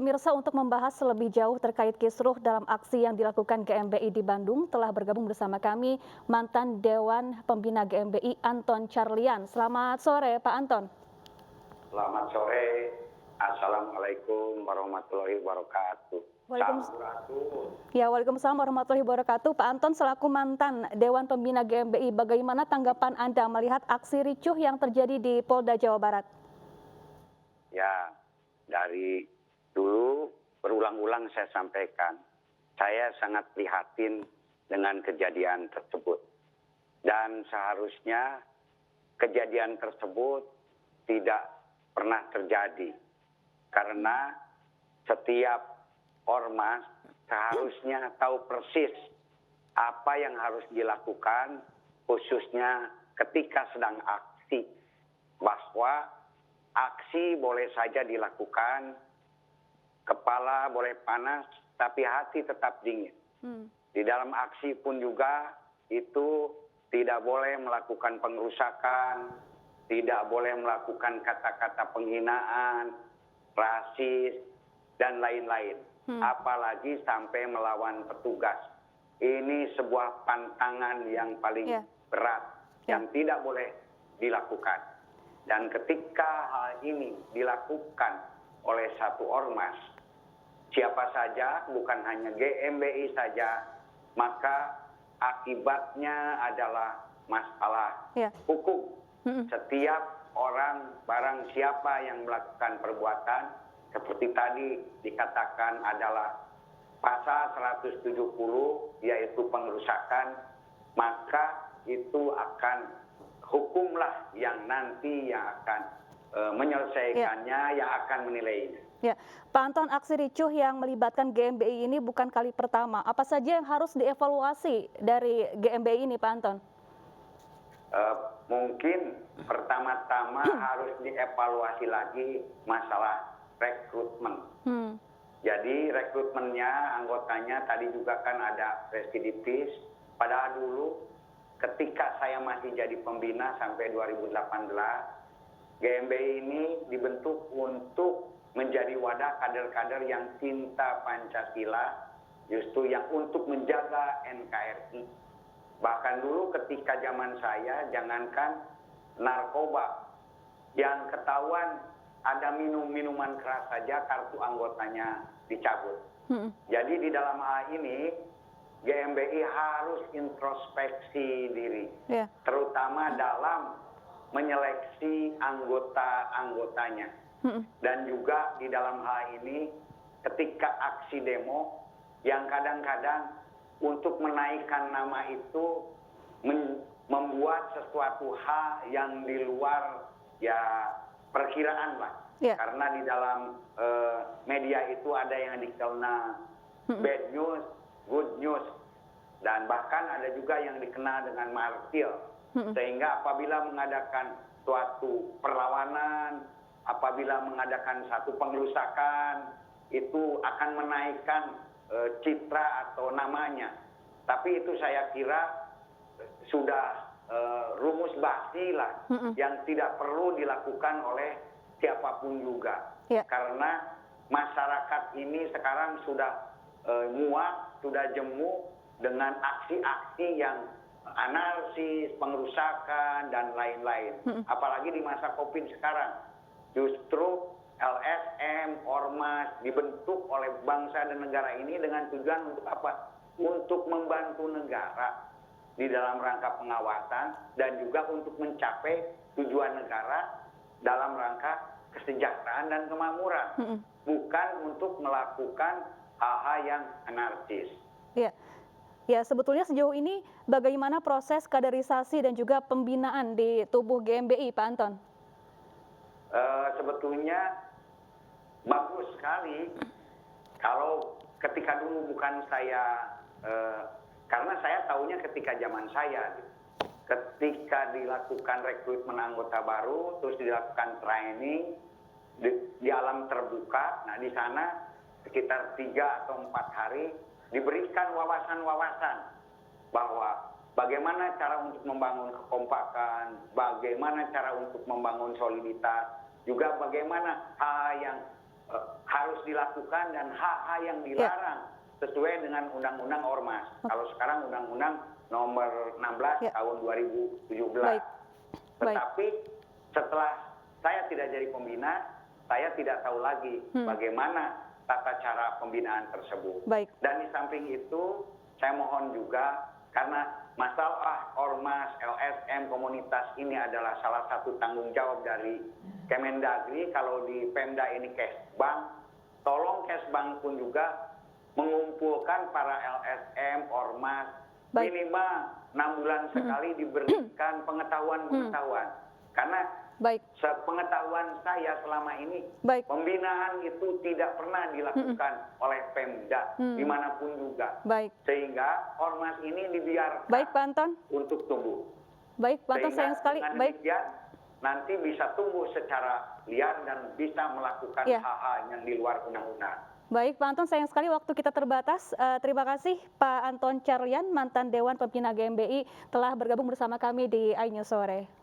pemirsa, untuk membahas lebih jauh terkait kisruh dalam aksi yang dilakukan GMBI di Bandung, telah bergabung bersama kami mantan Dewan Pembina GMBI Anton Carlyan. Selamat sore Pak Anton. Selamat sore. Assalamualaikum warahmatullahi wabarakatuh. Waalaikumsalam warahmatullahi wabarakatuh. Pak Anton, selaku mantan Dewan Pembina GMBI, bagaimana tanggapan Anda melihat aksi ricuh yang terjadi di Polda Jawa Barat? Ya, dari dulu berulang-ulang saya sampaikan, saya sangat prihatin dengan kejadian tersebut. Dan seharusnya kejadian tersebut tidak pernah terjadi. Karena setiap ormas seharusnya tahu persis apa yang harus dilakukan, khususnya ketika sedang aksi. Bahwa aksi boleh saja dilakukan, kepala boleh panas, tapi hati tetap dingin. Di dalam aksi pun juga itu tidak boleh melakukan pengerusakan, tidak boleh melakukan kata-kata penghinaan, rasis, dan lain-lain. Apalagi sampai melawan petugas. Ini sebuah pantangan yang paling berat, yang tidak boleh dilakukan. Dan ketika hal ini dilakukan oleh satu ormas, siapa saja, bukan hanya GMBI saja, maka akibatnya adalah masalah hukum. Setiap orang, barang siapa yang melakukan perbuatan, seperti tadi dikatakan adalah pasal 170, yaitu pengerusakan, maka itu akan hukumlah yang nanti yang akan menyelesaikannya, yang akan menilainya. Ya, Pak Anton, aksi ricuh yang melibatkan GMBI ini bukan kali pertama. Apa saja yang harus dievaluasi dari GMBI ini, Pak Anton? Mungkin pertama-tama harus dievaluasi lagi masalah rekrutmen. Jadi rekrutmennya, anggotanya tadi juga kan ada residivis. Padahal dulu ketika saya masih jadi pembina sampai 2018, GMBI ini dibentuk untuk menjadi wadah kader-kader yang cinta Pancasila, justru yang untuk menjaga NKRI. Bahkan dulu ketika zaman saya, jangankan narkoba, yang ketahuan ada minuman keras saja, kartu anggotanya dicabut. Jadi di dalam hal ini, GMBI harus introspeksi diri, terutama dalam menyeleksi anggota-anggotanya. Dan juga di dalam hal ini, ketika aksi demo, yang kadang-kadang untuk menaikkan nama itu membuat sesuatu hal yang di luar perkiraan lah. Karena di dalam media itu ada yang dikenal bad news, good news, dan bahkan ada juga yang dikenal dengan martir. Sehingga apabila mengadakan suatu perlawanan, apabila mengadakan satu pengerusakan, itu akan menaikkan citra atau namanya. Tapi itu saya kira sudah rumus basi lah, yang tidak perlu dilakukan oleh siapapun juga. Karena masyarakat ini sekarang sudah muak, sudah jemu dengan aksi-aksi yang anarkis, pengerusakan, dan lain-lain. Apalagi di masa COVID sekarang. Justru LSM, ormas dibentuk oleh bangsa dan negara ini dengan tujuan untuk apa? Untuk membantu negara di dalam rangka pengawasan dan juga untuk mencapai tujuan negara dalam rangka kesejahteraan dan kemakmuran. Bukan untuk melakukan hal-hal yang anarkis. Ya, sebetulnya sejauh ini bagaimana proses kaderisasi dan juga pembinaan di tubuh GMBI, Pak Anton? Sebetulnya bagus sekali kalau ketika dulu bukan saya, karena saya tahunya ketika zaman saya, ketika dilakukan rekrutmen anggota baru, terus dilakukan training di alam terbuka. Nah, di sana sekitar 3 atau 4 hari diberikan wawasan-wawasan bahwa bagaimana cara untuk membangun kekompakan, bagaimana cara untuk membangun soliditas, juga bagaimana hal yang harus dilakukan dan hal-hal yang dilarang sesuai dengan Undang-Undang Ormas. Kalau sekarang Undang-Undang Nomor 16 tahun 2017. Baik. Tetapi setelah saya tidak jadi pembina, saya tidak tahu lagi bagaimana tata cara pembinaan tersebut. Baik. Dan di samping itu, saya mohon juga karena masalah ormas, LSM, komunitas ini adalah salah satu tanggung jawab dari Kemendagri. Kalau di Pemda ini Kesbang, tolong Kesbang pun juga mengumpulkan para LSM, ormas, minimal 6 bulan sekali diberikan pengetahuan-pengetahuan. Karena sepengetahuan saya selama ini, pembinaan itu tidak pernah dilakukan oleh Pemda dimanapun juga. Sehingga ormas ini dibiarkan untuk tumbuh. Baik, Pak Anton, sayang sekali. Dengan demikian, nanti bisa tumbuh secara liar dan bisa melakukan hal-hal yang di luar undang-undang. Baik, Pak Anton, sayang sekali waktu kita terbatas. Terima kasih Pak Anton Carlyan, mantan Dewan Pembina GMBI, telah bergabung bersama kami di iNews Sore.